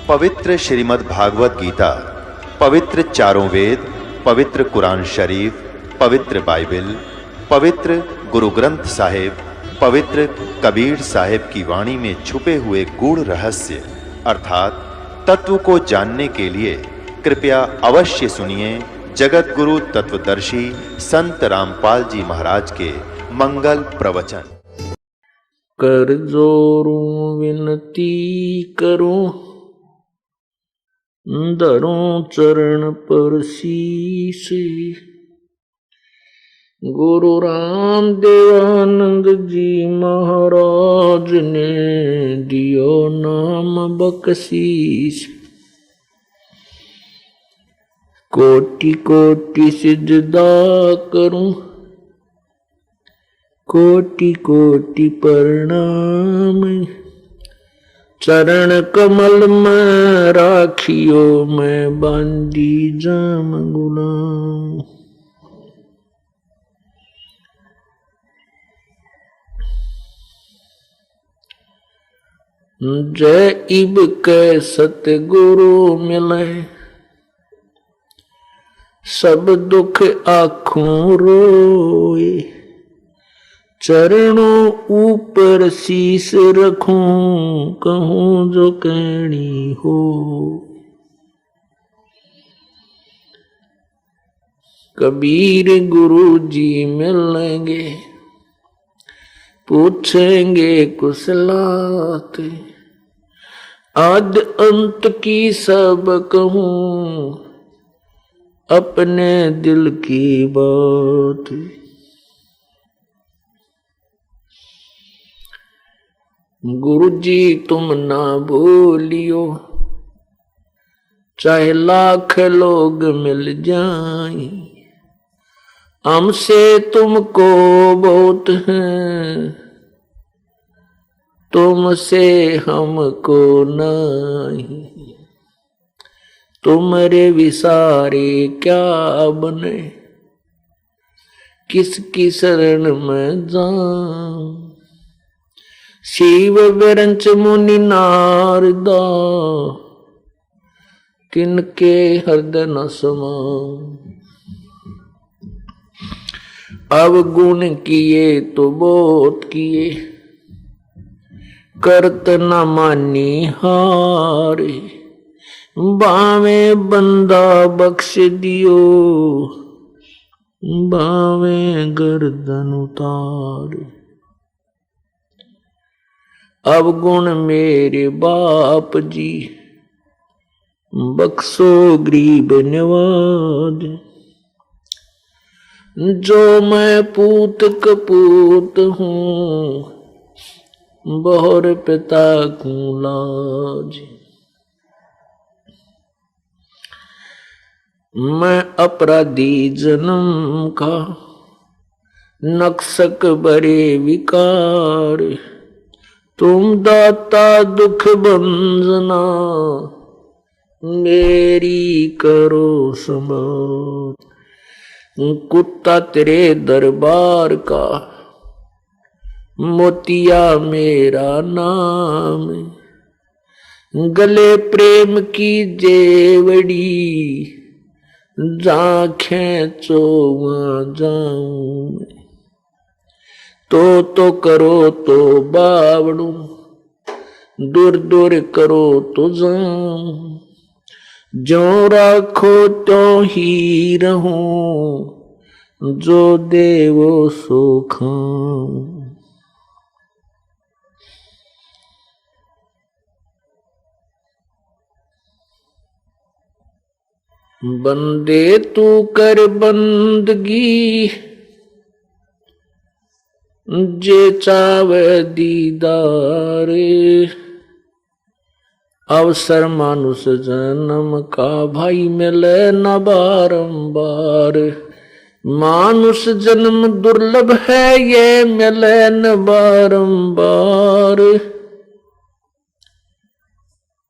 पवित्र श्रीमद् भागवत गीता, पवित्र चारों वेद, पवित्र कुरान शरीफ, पवित्र बाइबल, पवित्र गुरु ग्रंथ साहिब, पवित्र कबीर साहिब की वाणी में छुपे हुए गूढ़ रहस्य अर्थात तत्व को जानने के लिए कृपया अवश्य सुनिए जगत गुरु तत्वदर्शी संत रामपाल जी महाराज के मंगल प्रवचन। कर जोरूं विनती करूं, धरूं चरण पर शीश। गुरु राम देवानंद जी महाराज ने दियो नाम बख्शीश। कोटि कोटि सिजदा करूं, कोटि कोटि प्रणाम। चरण कमल में राखियो, मैं बांदी जाम गुलाम। जय इब के सतगुरु मिले, सब दुख आँखों रोए। चरणों ऊपर शीश रखूं, कहूं जो कहनी हो। कबीर गुरु जी मिलेंगे, पूछेंगे कुशलात। आद अंत की सब कहूं, अपने दिल की बात। गुरु जी तुम ना भूलियो, चाहे लाख लोग मिल जाएं। हमसे तुमको बहुत है, तुमसे हमको नहीं। तुम्हारे विसारे क्या बने, किसकी शरण में जाऊं। शिव विरंच मुनि नारदा, किनके हृदय न समाऊं। अवगुण किए तो बहुत किए, करत न मानी हारे। बावे बंदा बख्श दियो, बावे गर्दन उतार। अवगुण मेरे बाप जी, बख्शो गरीब नवाज। जो मैं पूत कपूत हूँ, बहुर पिता को लाज। मैं अपराधी जन्म का, नक्सक बड़े विकार। तुम दाता दुख बंजना, मेरी करो संभाल। कुत्ता तेरे दरबार का, मोतिया मेरा नाम। गले प्रेम की जेवड़ी, जा खेचो वहां जाऊं। तो करो तो बावड़ू, दूर दूर करो तो जाऊं। जो राखो तो ही रहूं, जो देवो सो खाऊं। बंदे तू कर बंदगी, जे चावे दीदार। अवसर मानुष जन्म का, भाई मिले न बारंबार। मानुष जन्म दुर्लभ है, ये मिले न बारंबार।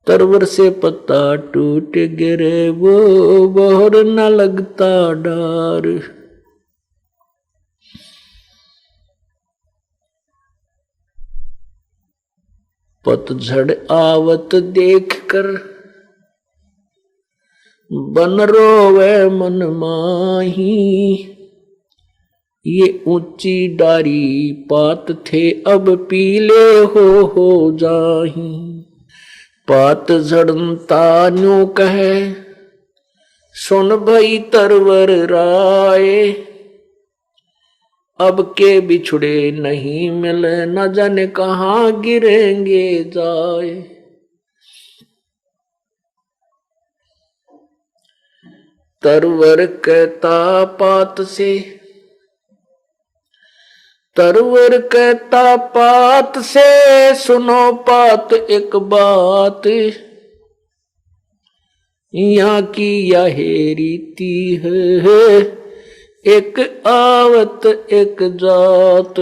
तरवर से पत्ता टूट गिरे, वो बहुर न लगता डार। पतझड़ आवत देख कर बन रोवे मन माही। ये ऊंची डारी पात थे अब पीले हो जाही। पात झड़ता न्यू कहे सुन भई तरवर राय। अब के बिछड़े नहीं मिले न जाने कहाँ गिरेंगे जाए। तरवर कहता पात से, तरवर कहता पात से सुनो पात एक बात। यहाँ की यह रीति है एक आवत एक जात।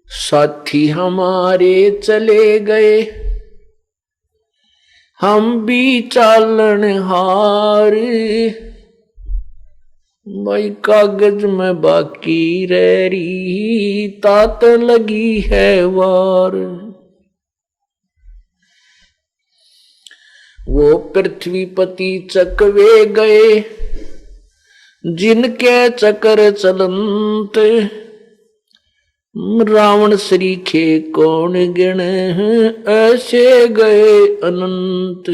साथी हमारे चले गए हम भी चालन हार। भाई कागज में बाकी रह रही तात लगी है वार। वो पृथ्वीपति चकवे गए जिनके चक्र चलंत। रावण सरीखे कौन गिण ऐसे गए अनंत।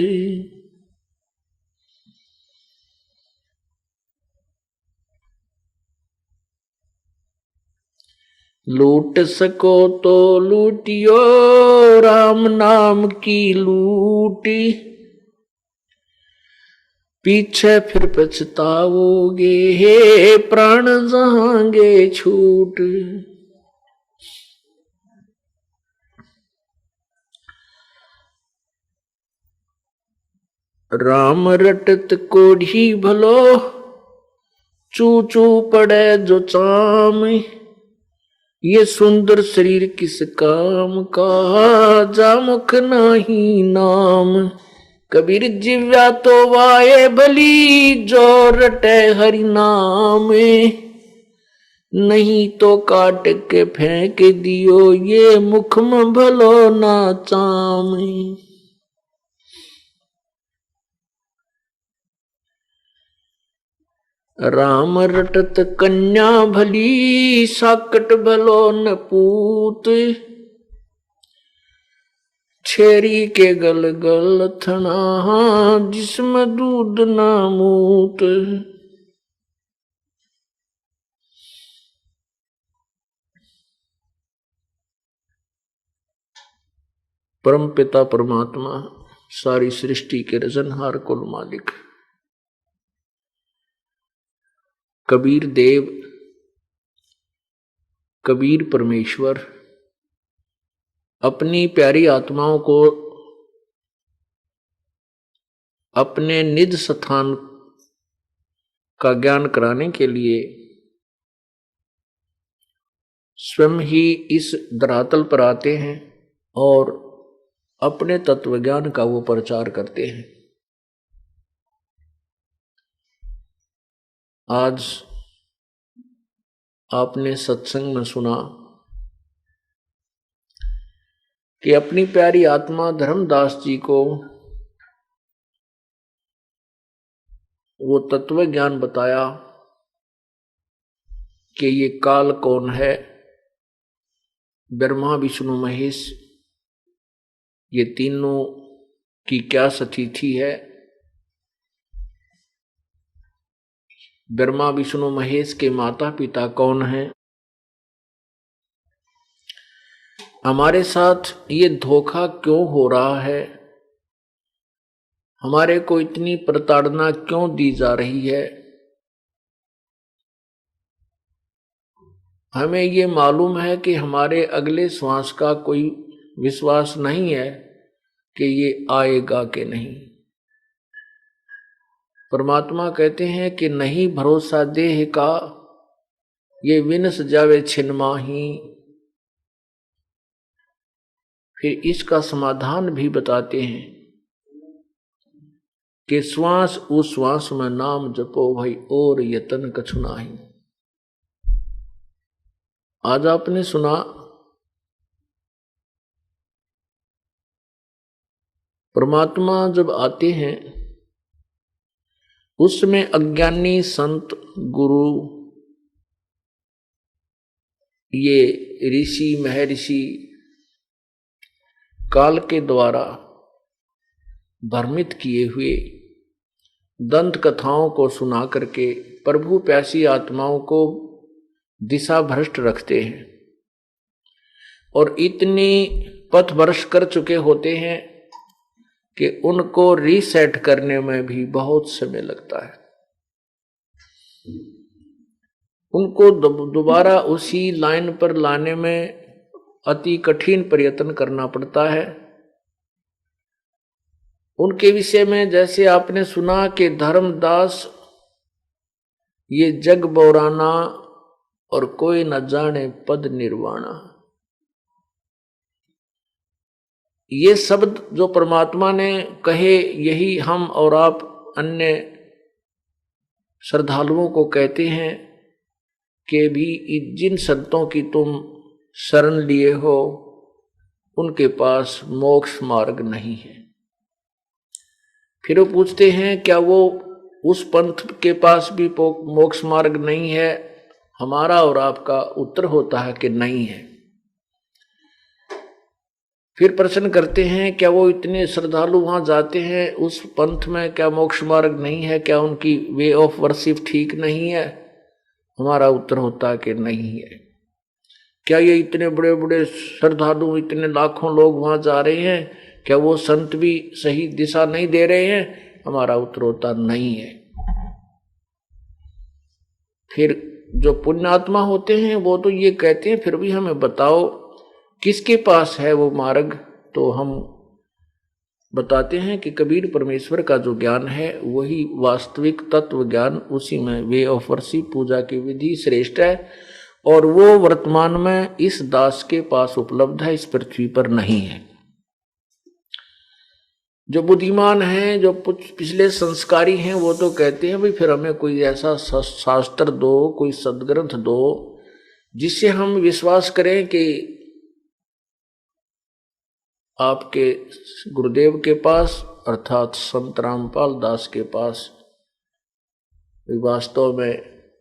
लूट सको तो लूटियो राम नाम की लूटी। पीछे फिर पछताओगे हे प्राण जाएंगे छूट। राम रटत कोढ़ी भलो चू चू पड़े जो चाम। ये सुंदर शरीर किस काम का जा मुख नहीं नाम। कबीर जिव्या तो वाये भली जो रटे हरि नाम। नहीं तो काट के फेंक दियो ये मुख में भलो ना चाम। राम रटत कन्या भली साकट भलो न पूत। छेरी के गल गल थना जिसमें दूध ना मूत। परम पिता परमात्मा सारी सृष्टि के रचनहार कुल मालिक कबीर देव कबीर परमेश्वर अपनी प्यारी आत्माओं को अपने निज स्थान का ज्ञान कराने के लिए स्वयं ही इस धरातल पर आते हैं और अपने तत्व ज्ञान का वो प्रचार करते हैं। आज आपने सत्संग में सुना कि अपनी प्यारी आत्मा धर्मदास जी को वो तत्व ज्ञान बताया कि ये काल कौन है, ब्रह्मा विष्णु महेश ये तीनों की क्या स्थिति है, ब्रह्मा विष्णु महेश के माता पिता कौन हैं, हमारे साथ ये धोखा क्यों हो रहा है, हमारे को इतनी प्रताड़ना क्यों दी जा रही है। हमें ये मालूम है कि हमारे अगले श्वास का कोई विश्वास नहीं है कि ये आएगा कि नहीं। परमात्मा कहते हैं कि नहीं भरोसा देह का ये विनस जावे छिन माही। फिर इसका समाधान भी बताते हैं कि श्वास उस श्वास में नाम जपो भाई और यतन कछु नाही। आज आपने सुना परमात्मा जब आते हैं उसमें अज्ञानी संत गुरु, ये ऋषि महर्षि काल के द्वारा भ्रमित किए हुए दंत कथाओं को सुना करके प्रभु प्यासी आत्माओं को दिशा भ्रष्ट रखते हैं और इतनी पथभ्रष्ट कर चुके होते हैं कि उनको रीसेट करने में भी बहुत समय लगता है। उनको दोबारा उसी लाइन पर लाने में अति कठिन प्रयत्न करना पड़ता है। उनके विषय में जैसे आपने सुना कि धर्मदास ये जग बौराना और कोई न जाने पद निर्वाणा, ये शब्द जो परमात्मा ने कहे यही हम और आप अन्य श्रद्धालुओं को कहते हैं कि भी जिन संतों की तुम शरण लिए हो उनके पास मोक्ष मार्ग नहीं है। फिर वो पूछते हैं क्या वो उस पंथ के पास भी मोक्ष मार्ग नहीं है? हमारा और आपका उत्तर होता है कि नहीं है। फिर प्रश्न करते हैं क्या वो इतने श्रद्धालु वहां जाते हैं उस पंथ में, क्या मोक्ष मार्ग नहीं है? क्या उनकी वे ऑफ वर्शिप ठीक नहीं है? हमारा उत्तर होता है कि नहीं है। क्या ये इतने बड़े बड़े श्रद्धालु, इतने लाखों लोग वहां जा रहे हैं, क्या वो संत भी सही दिशा नहीं दे रहे हैं? हमारा उत्तर होता नहीं है। फिर जो पुण्यात्मा होते हैं वो तो ये कहते हैं फिर भी हमें बताओ किसके पास है वो मार्ग? तो हम बताते हैं कि कबीर परमेश्वर का जो ज्ञान है वही वास्तविक तत्व ज्ञान, उसी में वे ऑफ वर्शिप पूजा की विधि श्रेष्ठ है और वो वर्तमान में इस दास के पास उपलब्ध है, इस पृथ्वी पर नहीं है। जो बुद्धिमान हैं, जो पिछले संस्कारी हैं, वो तो कहते हैं भाई फिर हमें कोई ऐसा शास्त्र दो, कोई सदग्रंथ दो जिससे हम विश्वास करें कि आपके गुरुदेव के पास अर्थात संत रामपाल दास के पास वास्तव में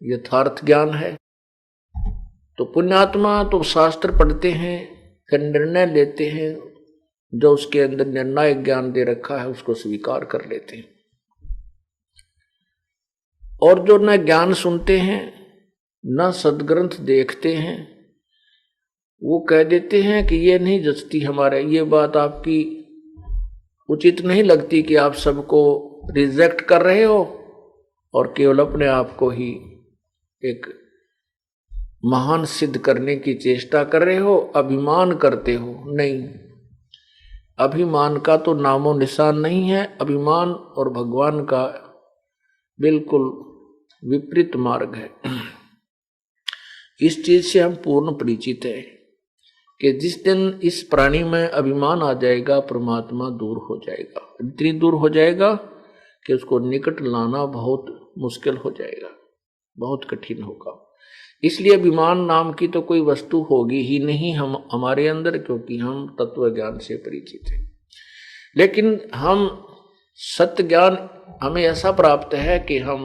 यथार्थ ज्ञान है। तो पुण्यात्मा तो शास्त्र पढ़ते हैं, फिर निर्णय लेते हैं, जो उसके अंदर निर्णायक ज्ञान दे रखा है उसको स्वीकार कर लेते हैं। और जो न ज्ञान सुनते हैं न सदग्रंथ देखते हैं, वो कह देते हैं कि ये नहीं जचती हमारे, ये बात आपकी उचित नहीं लगती कि आप सबको रिजेक्ट कर रहे हो और केवल अपने आप को ही एक महान सिद्ध करने की चेष्टा कर रहे हो, अभिमान करते हो। नहीं, अभिमान का तो नामो निशान नहीं है। अभिमान और भगवान का बिल्कुल विपरीत मार्ग है। इस चीज से हम पूर्ण परिचित हैं कि जिस दिन इस प्राणी में अभिमान आ जाएगा परमात्मा दूर हो जाएगा। इतनी दूर हो जाएगा कि उसको निकट लाना बहुत मुश्किल हो जाएगा, बहुत कठिन होगा। इसलिए अभिमान नाम की तो कोई वस्तु होगी ही नहीं हम हमारे अंदर, क्योंकि हम तत्व ज्ञान से परिचित हैं। लेकिन हम सत्य ज्ञान हमें ऐसा प्राप्त है कि हम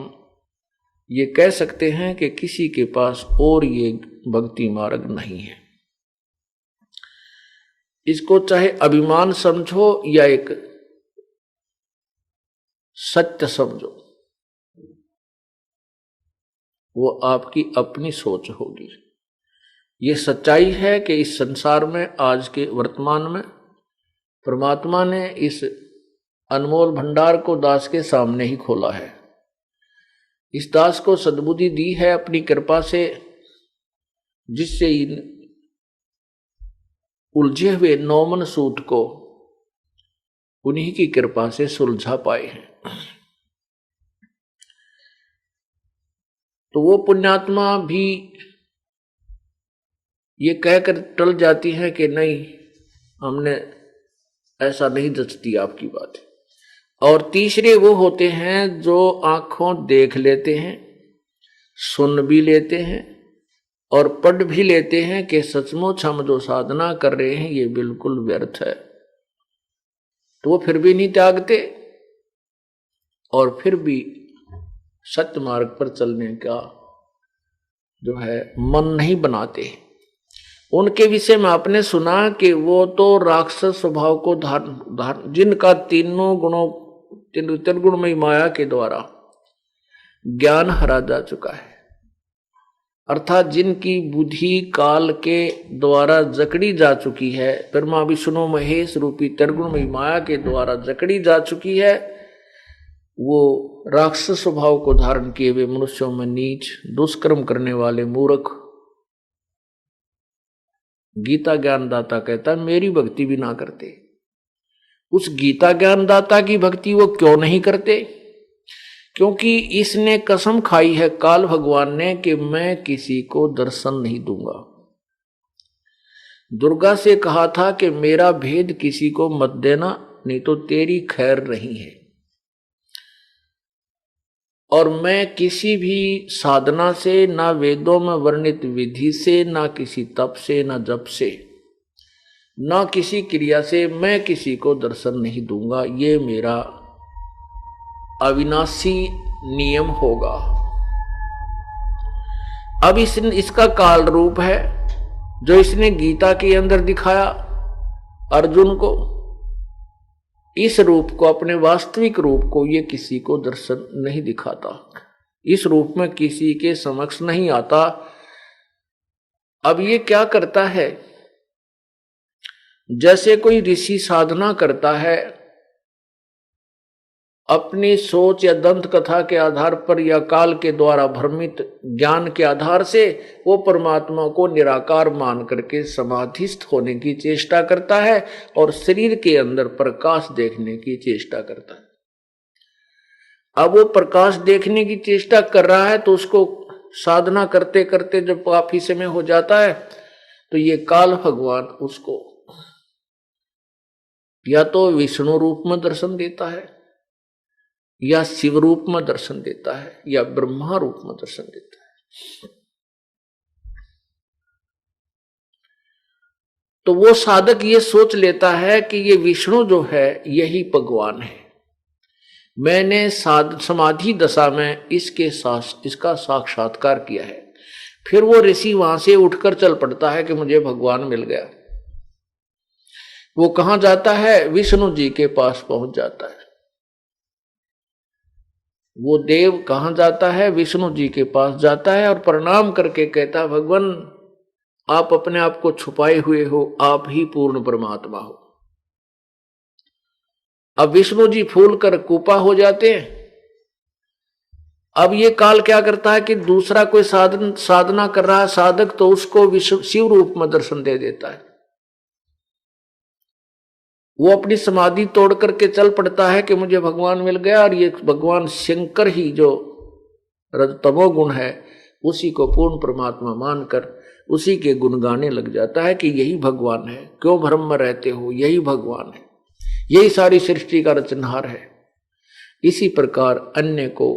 ये कह सकते हैं कि किसी के पास और ये भक्ति मार्ग नहीं है। इसको चाहे अभिमान समझो या एक सत्य समझो, वो आपकी अपनी सोच होगी। ये सच्चाई है कि इस संसार में आज के वर्तमान में परमात्मा ने इस अनमोल भंडार को दास के सामने ही खोला है। इस दास को सद्बुद्धि दी है अपनी कृपा से, जिससे इन उलझे हुए नौमन सूत को उन्हीं की कृपा से सुलझा पाए हैं। तो वो पुण्यात्मा भी ये कहकर टल जाती है कि नहीं, हमने ऐसा नहीं जचती आपकी बात। और तीसरे वो होते हैं जो आंखों देख लेते हैं, सुन भी लेते हैं और पढ़ भी लेते हैं कि सचमुच हम जो साधना कर रहे हैं ये बिल्कुल व्यर्थ है, तो वो फिर भी नहीं त्यागते और फिर भी सत्य मार्ग पर चलने का जो है मन नहीं बनाते। उनके विषय में आपने सुना कि वो तो राक्षस स्वभाव को धारण जिनका तीनों गुणों त्रिगुणमयी माया के द्वारा ज्ञान हरा जा चुका है, अर्थात जिनकी बुद्धि काल के द्वारा जकड़ी जा चुकी है, ब्रह्मा विष्णु महेश रूपी त्रिगुणमयी माया के द्वारा जकड़ी जा चुकी है, वो राक्षस स्वभाव को धारण किए हुए मनुष्यों में नीच दुष्कर्म करने वाले मूर्ख। गीता ज्ञानदाता कहता मेरी भक्ति भी ना करते। उस गीता ज्ञानदाता की भक्ति वो क्यों नहीं करते? क्योंकि इसने कसम खाई है काल भगवान ने कि मैं किसी को दर्शन नहीं दूंगा। दुर्गा से कहा था कि मेरा भेद किसी को मत देना, नहीं तो तेरी खैर नहीं है। और मैं किसी भी साधना से, ना वेदों में वर्णित विधि से, ना किसी तप से, ना जप से, ना किसी क्रिया से मैं किसी को दर्शन नहीं दूंगा। ये मेरा अविनाशी नियम होगा। अब इसका काल रूप है जो इसने गीता के अंदर दिखाया अर्जुन को। इस रूप को, अपने वास्तविक रूप को, ये किसी को दर्शन नहीं दिखाता, इस रूप में किसी के समक्ष नहीं आता। अब ये क्या करता है? जैसे कोई ऋषि साधना करता है, अपनी सोच या दंत कथा के आधार पर या काल के द्वारा भ्रमित ज्ञान के आधार से वो परमात्मा को निराकार मान करके समाधिस्थ होने की चेष्टा करता है और शरीर के अंदर प्रकाश देखने की चेष्टा करता है। अब वो प्रकाश देखने की चेष्टा कर रहा है तो उसको साधना करते करते जब काफी समय हो जाता है तो ये काल भगवान उसको या तो विष्णु रूप में दर्शन देता है, या शिव रूप में दर्शन देता है, या ब्रह्मा रूप में दर्शन देता है। तो वो साधक ये सोच लेता है कि ये विष्णु जो है यही भगवान है। मैंने समाधि दशा में इसका साक्षात्कार किया है। फिर वो ऋषि वहां से उठकर चल पड़ता है कि मुझे भगवान मिल गया। वो कहां जाता है? विष्णु जी के पास पहुंच जाता है। वो देव कहां जाता है? विष्णु जी के पास जाता है और प्रणाम करके कहता, भगवान आप अपने आप को छुपाए हुए हो, आप ही पूर्ण परमात्मा हो। अब विष्णु जी फूल कर कुपा हो जाते हैं। अब ये काल क्या करता है कि दूसरा कोई साधना कर रहा है साधक, तो उसको शिव रूप में दर्शन दे देता है। वो अपनी समाधि तोड़ करके चल पड़ता है कि मुझे भगवान मिल गया, और ये भगवान शंकर ही जो रजतमो गुण है उसी को पूर्ण परमात्मा मानकर उसी के गुण गाने लग जाता है कि यही भगवान है, क्यों भ्रम में रहते हो, यही भगवान है, यही सारी सृष्टि का रचनहार है। इसी प्रकार अन्य को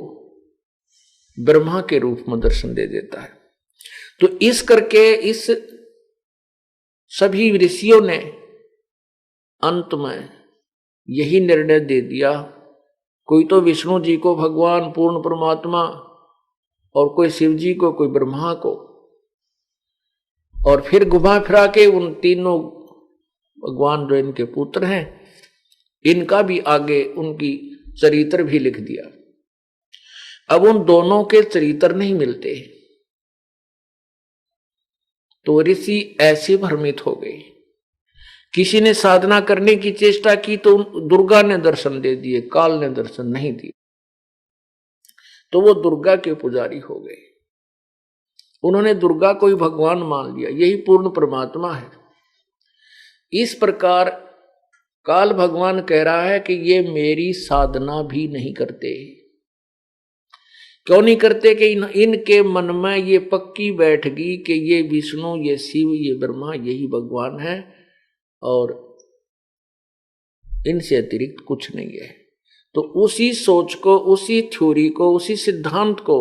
ब्रह्मा के रूप में दर्शन दे देता है। तो इस करके इस सभी ऋषियों ने अंत में यही निर्णय दे दिया, कोई तो विष्णु जी को भगवान पूर्ण परमात्मा, और कोई शिव जी को, कोई ब्रह्मा को, और फिर घुमा फिरा के उन तीनों भगवान जो इनके पुत्र हैं इनका भी आगे उनकी चरित्र भी लिख दिया। अब उन दोनों के चरित्र नहीं मिलते तो ऋषि ऐसे भ्रमित हो गए। किसी ने साधना करने की चेष्टा की तो दुर्गा ने दर्शन दे दिए, काल ने दर्शन नहीं दिए, तो वो दुर्गा के पुजारी हो गए। उन्होंने दुर्गा को ही भगवान मान लिया, यही पूर्ण परमात्मा है। इस प्रकार काल भगवान कह रहा है कि ये मेरी साधना भी नहीं करते। क्यों नहीं करते? कि इनके मन में ये पक्की बैठ गई कि ये विष्णु, ये शिव, ये ब्रह्मा यही भगवान है और इनसे अतिरिक्त कुछ नहीं है। तो उसी सोच को, उसी थ्योरी को, उसी सिद्धांत को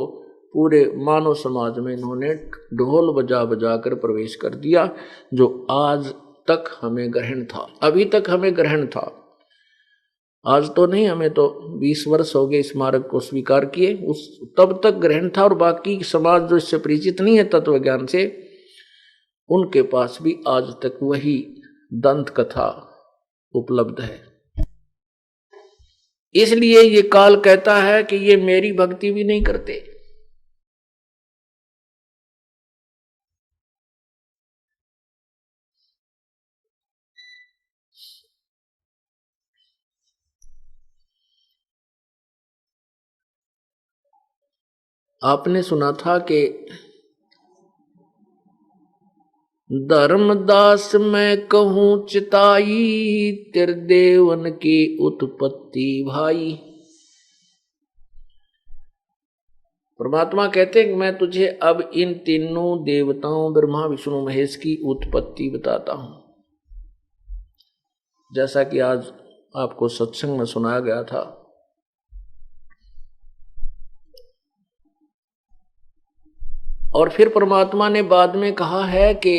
पूरे मानव समाज में इन्होंने ढोल बजा बजा कर प्रवेश कर दिया, जो आज तक हमें ग्रहण था, अभी तक हमें ग्रहण था। आज तो नहीं, हमें तो 20 वर्ष हो गए स्मारक को स्वीकार किए, उस तब तक ग्रहण था। और बाकी समाज जो इससे परिचित नहीं है तत्व ज्ञान से, उनके पास भी आज तक वही दंत कथा उपलब्ध है। इसलिए ये काल कहता है कि ये मेरी भक्ति भी नहीं करते। आपने सुना था कि धर्मदास मैं कहूं चिताई, तेरे देवन की उत्पत्ति भाई। परमात्मा कहते हैं कि मैं तुझे अब इन तीनों देवताओं ब्रह्मा विष्णु महेश की उत्पत्ति बताता हूं। जैसा कि आज आपको सत्संग में सुनाया गया था, और फिर परमात्मा ने बाद में कहा है कि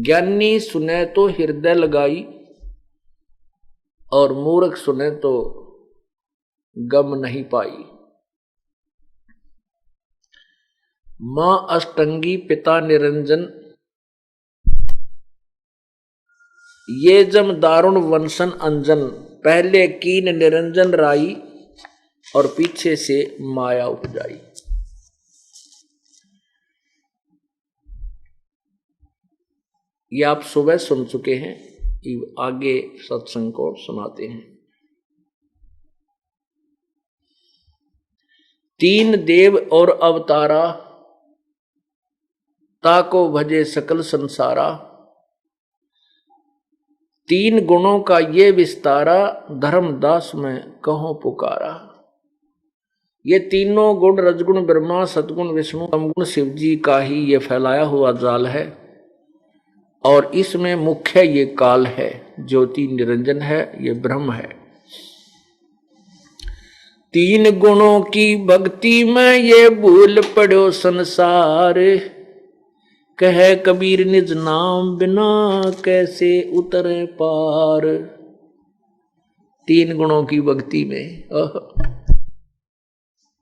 ज्ञानी सुने तो हृदय लगाई, और मूर्ख सुने तो गम नहीं पाई। मां अष्टंगी पिता निरंजन, ये जम दारुण वंशन अंजन। पहले कीन निरंजन राई, और पीछे से माया उपजाई। ये आप सुबह सुन चुके हैं, आगे सत्संग को सुनाते हैं। तीन देव और अवतारा, ताको भजे सकल संसारा। तीन गुणों का ये विस्तारा, धर्मदास में कहो पुकारा। ये तीनों गुण रजगुण ब्रह्मा, सतगुण विष्णु, तमगुण शिव जी का ही ये फैलाया हुआ जाल है। और इसमें मुख्य ये काल है, ज्योति निरंजन है, ये ब्रह्म है। तीन गुणों की भक्ति में ये भूल पड़ो संसार, कहे कबीर निज नाम बिना कैसे उतरे पार। तीन गुणों की भक्ति में,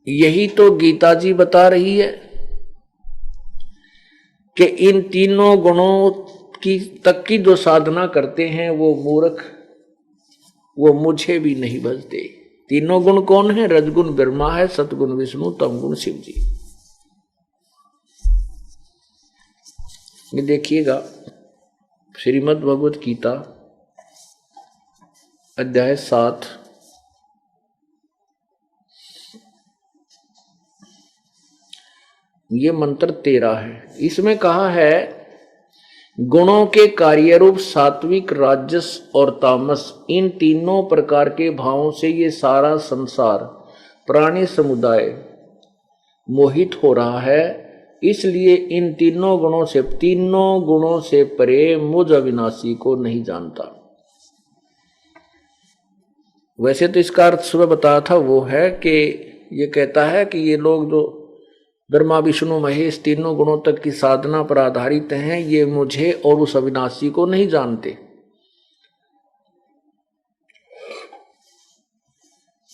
यही तो गीता जी बता रही है कि इन तीनों गुणों की तक की जो साधना करते हैं वो मूर्ख, वो मुझे भी नहीं भजते। तीनों गुण कौन है? रजगुण ब्रह्मा है, सतगुण विष्णु, तमगुण शिव जी। ये देखिएगा श्रीमद् भगवत गीता अध्याय 7, ये मंत्र 13 है। इसमें कहा है गुणों के कार्य रूप सात्विक, राजस और तामस, इन तीनों प्रकार के भावों से ये सारा संसार प्राणी समुदाय मोहित हो रहा है। इसलिए इन तीनों गुणों से परे मुझ अविनाशी को नहीं जानता। वैसे तो इसका अर्थ सुबह बताया था, वो है कि ये कहता है कि ये लोग जो ब्रह्मा विष्णु महेश तीनों गुणों तक की साधना पर आधारित हैं, ये मुझे और उस अविनाशी को नहीं जानते।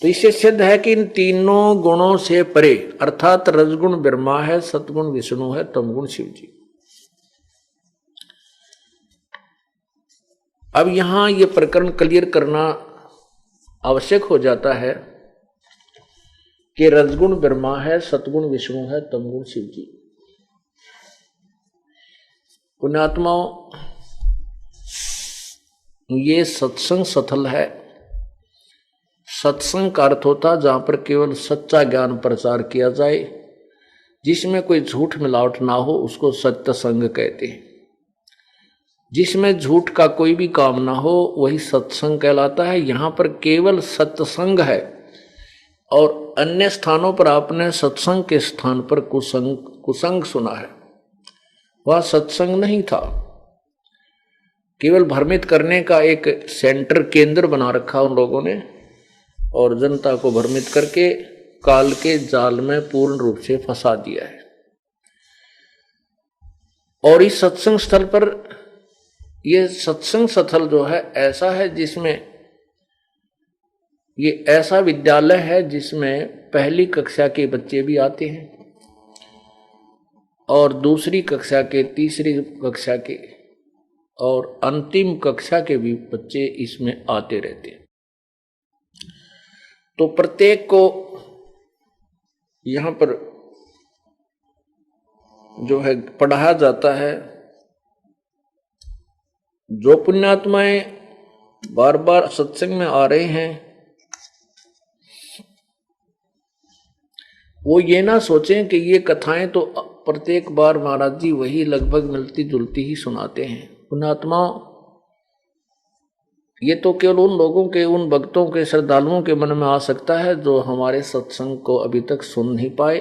तो इससे सिद्ध है कि इन तीनों गुणों से परे, अर्थात रजगुण ब्रह्मा है, सतगुण विष्णु है, तमगुण शिव जी। अब यहां ये प्रकरण क्लियर करना आवश्यक हो जाता है कि रजगुण ब्रह्मा है, सतगुण विष्णु है, तमगुण शिव जी। पुण्यात्माओं, ये सत्संग सथल है। सत्संग का अर्थ होता जहां पर केवल सच्चा ज्ञान प्रचार किया जाए, जिसमें कोई झूठ मिलावट ना हो, उसको सत्य संग कहते हैं। जिसमें झूठ का कोई भी काम ना हो, वही सत्संग कहलाता है। यहां पर केवल सत्संग है, और अन्य स्थानों पर आपने सत्संग के स्थान पर कुसंग सुना है। वह सत्संग नहीं था, केवल भ्रमित करने का एक सेंटर, केंद्र बना रखा उन लोगों ने, और जनता को भ्रमित करके काल के जाल में पूर्ण रूप से फंसा दिया है। और इस सत्संग स्थल पर ये सत्संग स्थल जो है ऐसा है जिसमें, ये ऐसा विद्यालय है जिसमें पहली कक्षा के बच्चे भी आते हैं और दूसरी कक्षा के, तीसरी कक्षा के और अंतिम कक्षा के भी बच्चे इसमें आते रहते हैं। तो प्रत्येक को यहाँ पर जो है पढ़ाया जाता है। जो पुण्यात्माएं बार बार सत्संग में आ रहे हैं वो ये ना सोचें कि ये कथाएं तो प्रत्येक बार महाराज जी वही लगभग मिलती जुलती ही सुनाते हैं। पुण्यात्मा ये तो केवल उन लोगों के, उन भक्तों के, श्रद्धालुओं के मन में आ सकता है जो हमारे सत्संग को अभी तक सुन नहीं पाए,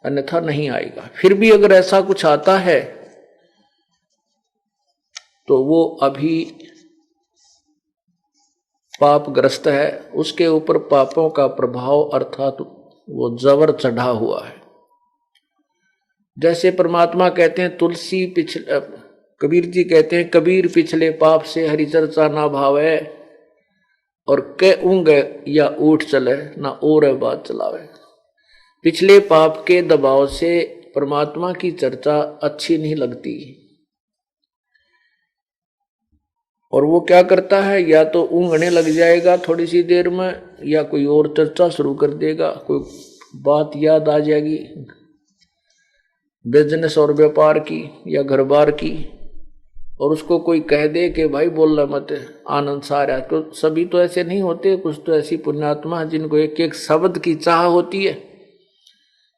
अन्यथा नहीं आएगा। फिर भी अगर ऐसा कुछ आता है तो वो अभी पापग्रस्त है, उसके ऊपर पापों का प्रभाव अर्थात वो जबर चढ़ा हुआ है। जैसे परमात्मा कहते हैं तुलसी पिछले, कबीर जी कहते हैं कबीर पिछले पाप से हरि चर्चा ना भावे और के ऊँग या उठ चले ना और बात चलावे। पिछले पाप के दबाव से परमात्मा की चर्चा अच्छी नहीं लगती और वो क्या करता है, या तो ऊँघने लग जाएगा थोड़ी सी देर में, या कोई और चर्चा शुरू कर देगा, कोई बात याद आ जाएगी बिजनेस और व्यापार की या घर बार की, और उसको कोई कह दे कि भाई बोलना मत, आनंद सा रहा। तो सभी तो ऐसे नहीं होते, कुछ तो ऐसी पुण्यात्मा जिनको एक एक शब्द की चाह होती है,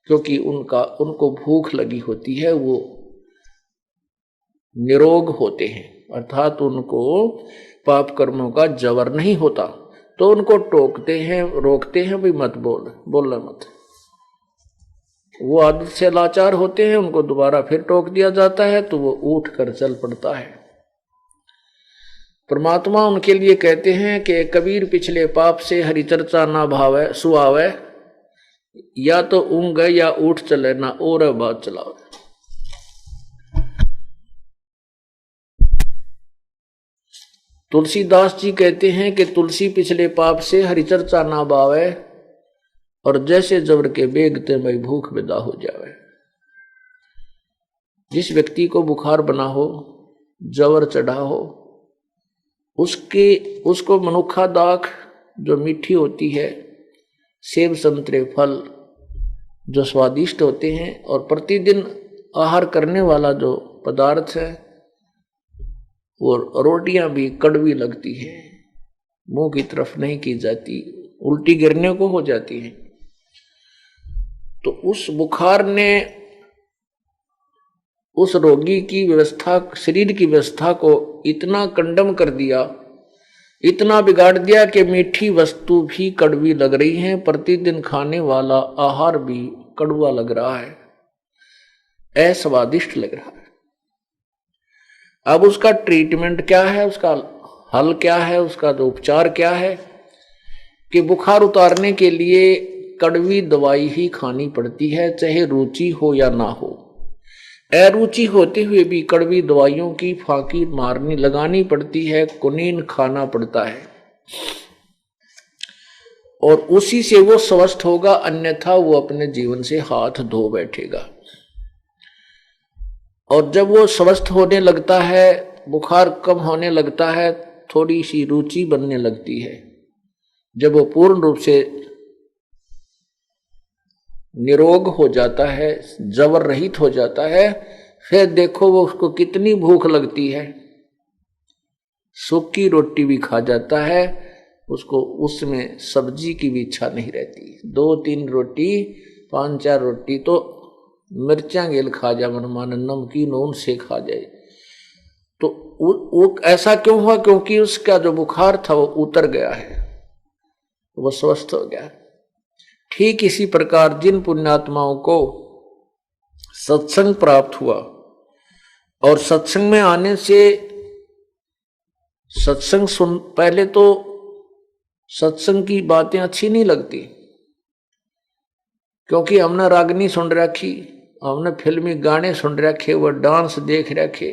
क्योंकि उनको भूख लगी होती है, वो निरोग होते हैं, अर्थात उनको पाप कर्मों का जबर नहीं होता, तो उनको टोकते हैं, रोकते हैं, भाई मत बोलना मत। वो आदत से लाचार होते हैं, उनको दोबारा फिर टोक दिया जाता है तो वो उठ कर चल पड़ता है। परमात्मा उनके लिए कहते हैं कि कबीर पिछले पाप से हरि चर्चा ना भावे सुआवे, या तो ऊँघ या उठ चले ना और बात चलावे। तुलसीदास जी कहते हैं कि तुलसी पिछले पाप से हरि चर्चा ना भावे और जैसे जबर के बेगते में भूख विदा हो जावे। जिस व्यक्ति को बुखार बना हो, जबर चढ़ा हो, उसको मनुखा दाख जो मीठी होती है, सेब संतरे फल जो स्वादिष्ट होते हैं, और प्रतिदिन आहार करने वाला जो पदार्थ है वो रोटियां भी कड़वी लगती है, मुंह की तरफ नहीं की जाती, उल्टी गिरने को हो जाती है। तो उस बुखार ने उस रोगी की व्यवस्था, शरीर की व्यवस्था को इतना कंडम कर दिया, इतना बिगाड़ दिया कि मीठी वस्तु भी कड़वी लग रही है, प्रतिदिन खाने वाला आहार भी कड़वा लग रहा है, अस्वादिष्ट लग रहा है। अब उसका ट्रीटमेंट क्या है, उसका हल क्या है, उसका जो उपचार क्या है कि बुखार उतारने के लिए कड़वी दवाई ही खानी पड़ती है, चाहे रुचि हो या ना हो। अरुचि होते हुए भी कड़वी दवाइयों की फांकी लगानी पड़ती है, कुनीन खाना पड़ता है, और उसी से वो स्वस्थ होगा, अन्यथा वो अपने जीवन से हाथ धो बैठेगा। और जब वो स्वस्थ होने लगता है, बुखार कम होने लगता है, थोड़ी सी रुचि बनने लगती है, जब वो पूर्ण रूप से निरोग हो जाता है, जबर रहित हो जाता है, फिर देखो वो उसको कितनी भूख लगती है, सूखी रोटी भी खा जाता है, उसको उसमें सब्जी की भी इच्छा नहीं रहती। 2-3 रोटी 5-4 रोटी तो मिर्चा गेल खा जा, मन नमकीन ऊन से खा जाए। तो वो ऐसा क्यों हुआ? क्योंकि उसका जो बुखार था वो उतर गया है, वो स्वस्थ हो गया। ठीक इसी प्रकार जिन पुण्यात्माओं को सत्संग प्राप्त हुआ, और सत्संग में आने से पहले तो सत्संग की बातें अच्छी नहीं लगती, क्योंकि हमने रागनी सुन रखी, हमने फिल्मी गाने सुन रखे, वो डांस देख रखे,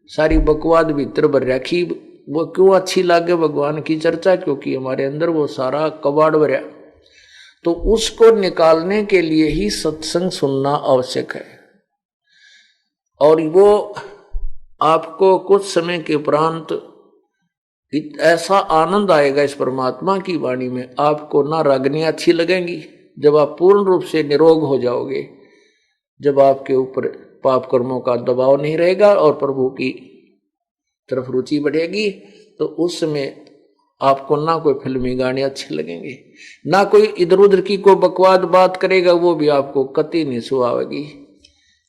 सारी बकवाद भीतर भर रखी। वो क्यों अच्छी लागे भगवान की चर्चा? क्योंकि हमारे अंदर वो सारा कबाड़ भरा। तो उसको निकालने के लिए ही सत्संग सुनना आवश्यक है। और वो आपको कुछ समय के उपरांत ऐसा आनंद आएगा इस परमात्मा की वाणी में, आपको ना रागनियां अच्छी लगेंगी। जब आप पूर्ण रूप से निरोग हो जाओगे, जब आपके ऊपर पाप कर्मों का दबाव नहीं रहेगा और प्रभु की तरफ रुचि बढ़ेगी, तो उस समय आपको ना कोई फिल्मी गाने अच्छे लगेंगे, ना कोई इधर उधर की कोई बकवाद बात करेगा, वो भी आपको कतई नहीं सुहावेगी।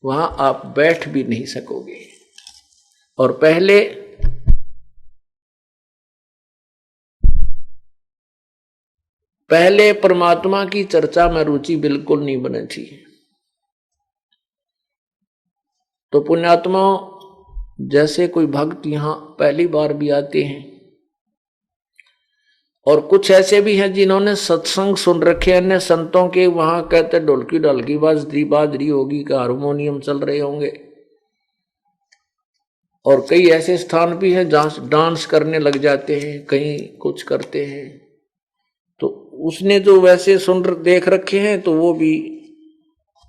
वहां आप बैठ भी नहीं सकोगे। और पहले परमात्मा की चर्चा में रुचि बिल्कुल नहीं बनी थी। तो पुण्यात्मा जैसे कोई भक्त यहां पहली बार भी आते हैं, और कुछ ऐसे भी हैं जिन्होंने सत्संग सुन रखे अन्य संतों के, वहां कहते ढोलकी ढालकी बाजरी होगी का हारमोनियम चल रहे होंगे। और कई ऐसे स्थान भी हैं जहां डांस करने लग जाते हैं, कहीं कुछ करते हैं। तो उसने जो वैसे देख रखे हैं, तो वो भी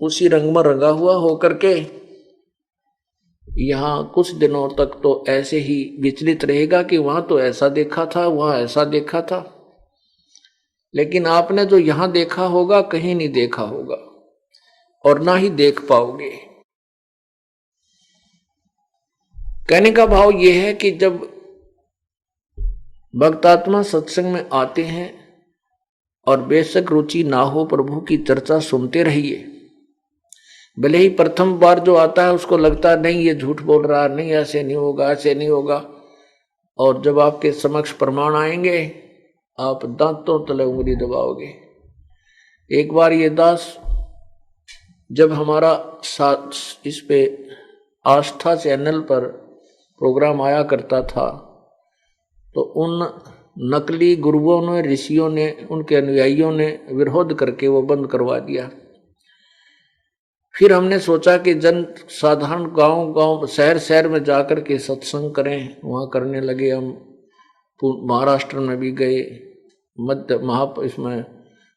उसी रंग में रंगा हुआ होकर के यहाँ कुछ दिनों तक तो ऐसे ही विचलित रहेगा कि वहां तो ऐसा देखा था, वहां ऐसा देखा था। लेकिन आपने जो यहां देखा होगा कहीं नहीं देखा होगा, और ना ही देख पाओगे। कहने का भाव यह है कि जब भक्तात्मा सत्संग में आते हैं और बेशक रुचि ना हो, प्रभु की चर्चा सुनते रहिए। भले ही प्रथम बार जो आता है उसको लगता है नहीं ये झूठ बोल रहा, नहीं ऐसे नहीं होगा, ऐसे नहीं होगा। और जब आपके समक्ष प्रमाण आएंगे, आप दांतों तले उंगली दबाओगे। एक बार ये दास जब हमारा साथ इस पे आस्था चैनल पर प्रोग्राम आया करता था, तो उन नकली गुरुओं ने, ऋषियों ने, उनके अनुयायियों ने विरोध करके वो बंद करवा दिया। फिर हमने सोचा कि जन साधारण गांव शहर में जाकर के सत्संग करें। वहाँ करने लगे। हम महाराष्ट्र में भी गए, इसमें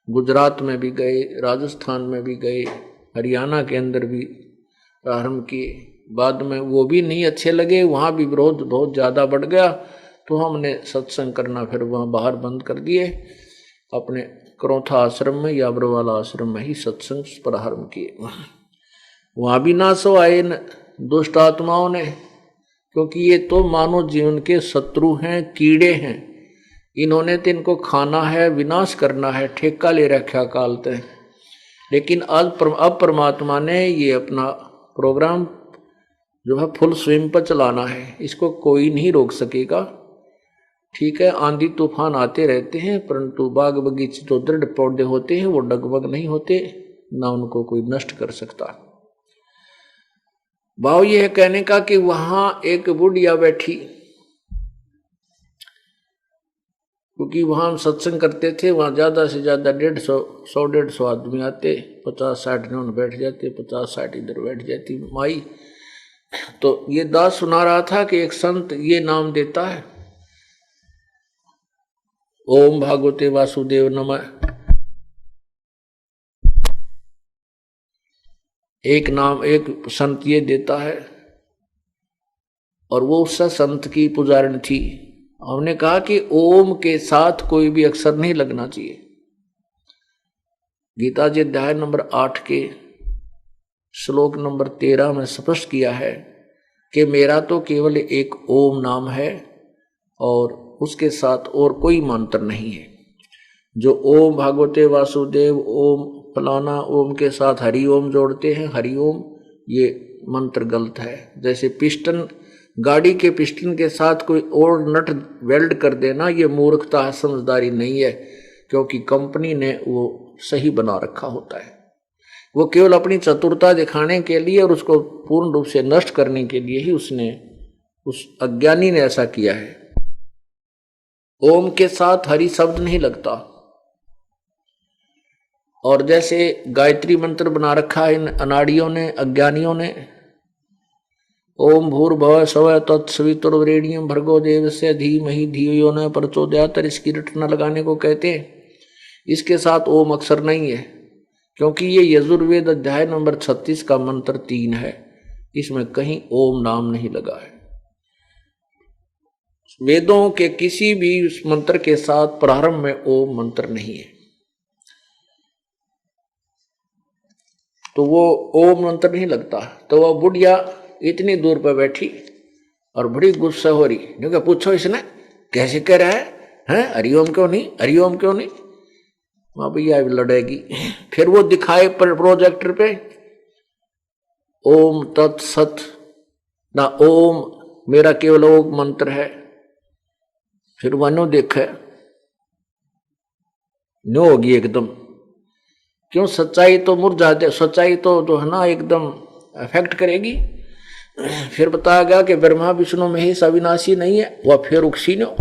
गुजरात में भी गए, राजस्थान में भी गए, हरियाणा के अंदर भी प्रारंभ किए। बाद में वो भी नहीं अच्छे लगे, वहाँ भी विरोध बहुत ज़्यादा बढ़ गया। तो हमने सत्संग करना फिर वहाँ बाहर बंद कर दिए। अपने करौथा आश्रम में या बरवाला आश्रम में ही सत्संग प्रारंभ किए। वहाँ भी नासो आए दुष्ट आत्माओं ने, क्योंकि ये तो मानव जीवन के शत्रु हैं, कीड़े हैं। इन्होंने तो इनको खाना है, विनाश करना है, ठेका ले रखा कालते। लेकिन अब परमात्मा ने ये अपना प्रोग्राम जो है फुल स्विंग पर चलाना है, इसको कोई नहीं रोक सकेगा। ठीक है, आंधी तूफान आते रहते हैं, परंतु बाग बगीचे तो दृढ़ पौधे होते हैं, वो डगमग नहीं होते, ना उनको कोई नष्ट कर सकता। भाव यह है कहने का कि वहां एक बुढ़िया बैठी, क्योंकि वहां हम सत्संग करते थे, वहां ज्यादा से ज्यादा 150 आदमी आते, 50-60 जन बैठ जाते, 50-60 इधर बैठ जाती माई। तो ये दास सुना रहा था कि एक संत ये नाम देता है, ओम भागवते वासुदेव नमः। एक नाम एक संत ये देता है, और वो उस संत की पुजारिन थी। हमने कहा कि ओम के साथ कोई भी अक्षर नहीं लगना चाहिए। गीता जी अध्याय नंबर 8 के श्लोक नंबर 13 में स्पष्ट किया है कि मेरा तो केवल एक ओम नाम है और उसके साथ और कोई मंत्र नहीं है। जो ओम भागवते वासुदेव, ओम फलाना, ओम के साथ हरि ओम जोड़ते हैं, हरि ओम, ये मंत्र गलत है। जैसे पिस्टन, गाड़ी के पिस्टन के साथ कोई और नट वेल्ड कर देना, ये मूर्खता है, समझदारी नहीं है, क्योंकि कंपनी ने वो सही बना रखा होता है। वो केवल अपनी चतुरता दिखाने के लिए और उसको पूर्ण रूप से नष्ट करने के लिए ही उस अज्ञानी ने ऐसा किया है। ओम के साथ हरि शब्द नहीं लगता। और जैसे गायत्री मंत्र बना रखा है इन अनाड़ियों ने, अज्ञानियों ने, ओम भूर्भुवः स्वः तत्सवितुर्वरेण्यं भर्गो देवस्य धीमहि धियो यो न प्रचोदयात्। इसकी रटना लगाने को कहते हैं। इसके साथ ओम अक्षर नहीं है, क्योंकि ये यजुर्वेद अध्याय नंबर 36 का मंत्र 3 है, इसमें कहीं ओम नाम नहीं लगा है। वेदों के किसी भी मंत्र के साथ प्रारंभ में ओम मंत्र नहीं है, तो वो ओम मंत्र नहीं लगता। तो वह बुढ़िया इतनी दूर पर बैठी और बड़ी गुस्सा हो रही, क्योंकि पूछो इसने कैसे कह रहा है, हरिओम क्यों नहीं, हरिओम क्यों नहीं। वहां भैया लड़ेगी। फिर वो दिखाए पर प्रोजेक्टर पे ओम तत्सत ना, ओम मेरा केवल ओम मंत्र है। फिर वनो देखे नो होगी एकदम, क्यों सच्चाई तो मुरझा दे, सच्चाई तो है ना एकदम अफेक्ट करेगी। फिर बताया गया कि ब्रह्मा विष्णु महेश अविनाशी नहीं है, वह फिर उक्सी नो।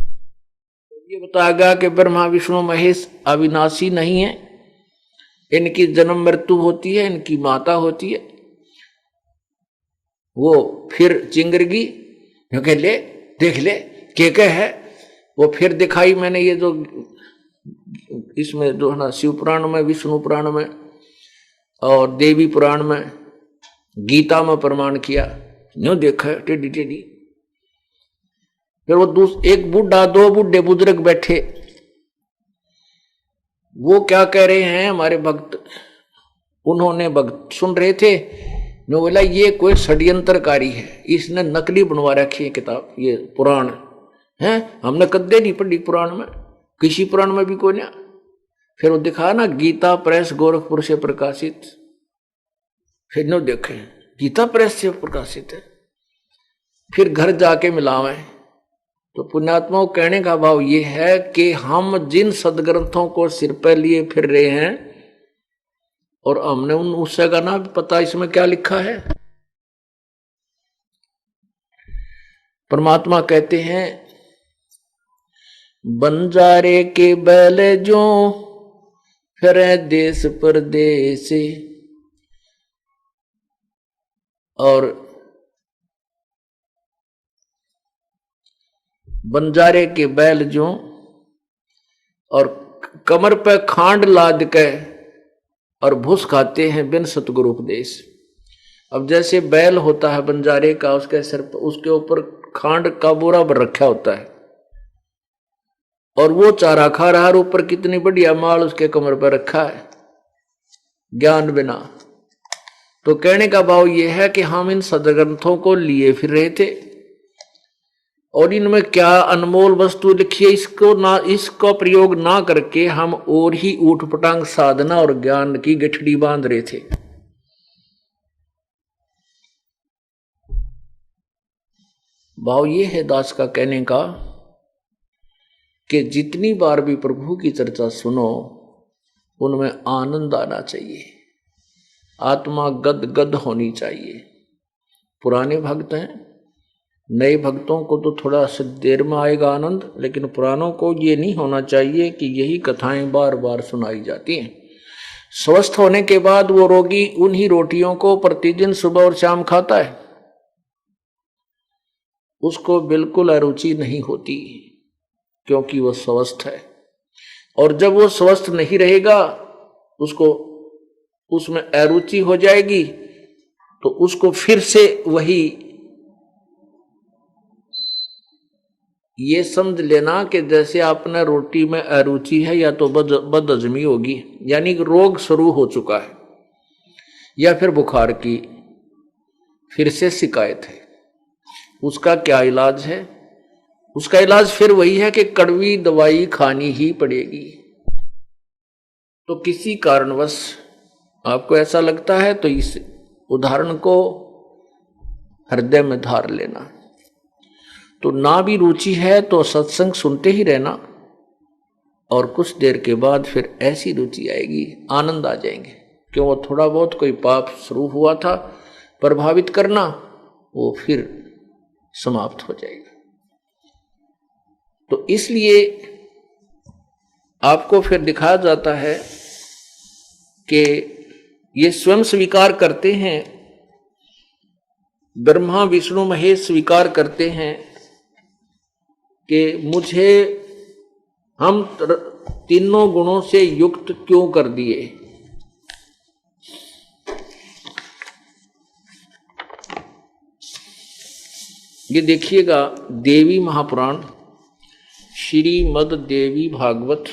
ये बताया गया कि ब्रह्मा विष्णु महेश अविनाशी नहीं है, इनकी जन्म मृत्यु होती है, इनकी माता होती है। वो फिर चिंगरगी, क्योंकि ले देख ले के है। वो फिर दिखाई मैंने ये जो इसमें जो है ना शिव पुराण में, विष्णु पुराण में और देवी पुराण में, गीता में प्रमाण किया, यूं देखा टेढ़ी टेढ़ी। फिर वो एक बूढ़ा, दो बूढ़े बुजुर्ग बैठे, वो क्या कह रहे हैं हमारे भक्त, उन्होंने भक्त सुन रहे थे। जो बोला ये कोई षड्यंत्रकारी है, इसने नकली बनवा रखी है किताब, ये पुराण है, हमने कदे नहीं पढ़ी पुराण में, किसी पुराण में भी कोई नहीं। फिर वो दिखा ना गीता प्रेस गोरखपुर से प्रकाशित, फिर नो देखे गीता प्रेस से प्रकाशित है। फिर घर जाके मिलावे। तो पुण्यात्माओं कहने का भाव ये है कि हम जिन सदग्रंथों को सिर पर लिए फिर रहे हैं और हमने उससे का ना पता इसमें क्या लिखा है। परमात्मा कहते हैं बंजारे के बैल जो फिरे देश परदेश, और बंजारे के बैल जो और कमर पे खांड लाद के और भूस खाते हैं बिन सतगुरु उपदेश। अब जैसे बैल होता है बंजारे का, उसके सिर पर उसके ऊपर खांड का बोरा भर रखा होता है और वो चारा खा रहा है, ऊपर कितनी बढ़िया माल उसके कमर पर रखा है ज्ञान बिना। तो कहने का भाव ये है कि हम इन सदग्रंथों को लिए फिर रहे थे और इनमें क्या अनमोल वस्तु लिखी है, इसका प्रयोग ना करके हम और ही ऊट पटांग साधना और ज्ञान की गठड़ी बांध रहे थे। भाव ये है दास का कहने का कि जितनी बार भी प्रभु की चर्चा सुनो उनमें आनंद आना चाहिए, आत्मा गद गद होनी चाहिए। पुराने भक्त हैं, नए भक्तों को तो थोड़ा सा देर में आएगा आनंद, लेकिन पुरानों को ये नहीं होना चाहिए कि यही कथाएं बार बार सुनाई जाती हैं। स्वस्थ होने के बाद वो रोगी उन्हीं रोटियों को प्रतिदिन सुबह और शाम खाता है, उसको बिल्कुल अरुचि नहीं होती क्योंकि वह स्वस्थ है। और जब वो स्वस्थ नहीं रहेगा, उसको उसमें अरुचि हो जाएगी, तो उसको फिर से वही ये समझ लेना कि जैसे आपने रोटी में अरुचि है या तो बदहजमी होगी, यानी रोग शुरू हो चुका है, या फिर बुखार की फिर से शिकायत है। उसका क्या इलाज है? उसका इलाज फिर वही है कि कड़वी दवाई खानी ही पड़ेगी। तो किसी कारणवश आपको ऐसा लगता है तो इस उदाहरण को हृदय में धार लेना। तो ना भी रुचि है तो सत्संग सुनते ही रहना, और कुछ देर के बाद फिर ऐसी रुचि आएगी, आनंद आ जाएंगे, क्यों वो थोड़ा बहुत कोई पाप शुरू हुआ था प्रभावित करना, वो फिर समाप्त हो जाएगा। तो इसलिए आपको फिर दिखाया जाता है कि ये स्वयं स्वीकार करते हैं ब्रह्मा विष्णु महेश स्वीकार करते हैं कि मुझे हम तीनों गुणों से युक्त क्यों कर दिए। ये देखिएगा देवी महापुराण श्रीमद् देवी भागवत,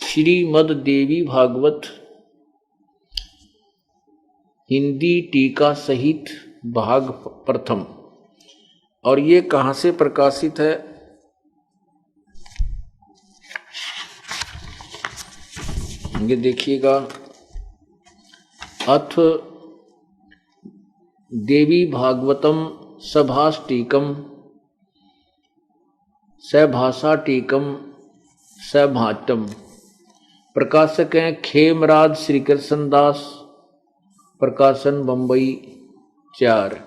श्रीमद् देवी भागवत हिंदी टीका सहित भाग प्रथम। और ये कहाँ से प्रकाशित है? ये देखिएगा अथ देवी भागवतम सभाष्टीकम सभाषा टीकम सभाटम। प्रकाशक हैं खेमराज श्री कृष्ण दास, प्रकाशन बंबई 4।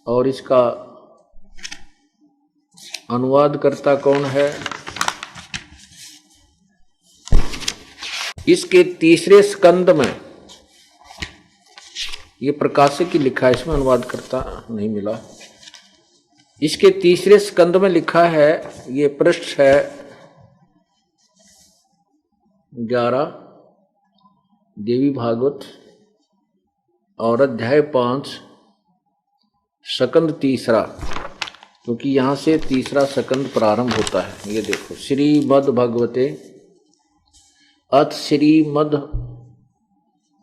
और इसका अनुवादकर्ता कौन है? इसके तीसरे स्कंद में, ये प्रकाशक की लिखा है, इसमें अनुवादकर्ता नहीं मिला। इसके तीसरे स्कंद में लिखा है, ये पृष्ठ है 11 देवी भागवत और अध्याय 5 स्कंद तीसरा, क्योंकि यहां से तीसरा स्कंद प्रारंभ होता है। ये देखो श्रीमद् भगवते अथ श्रीमद्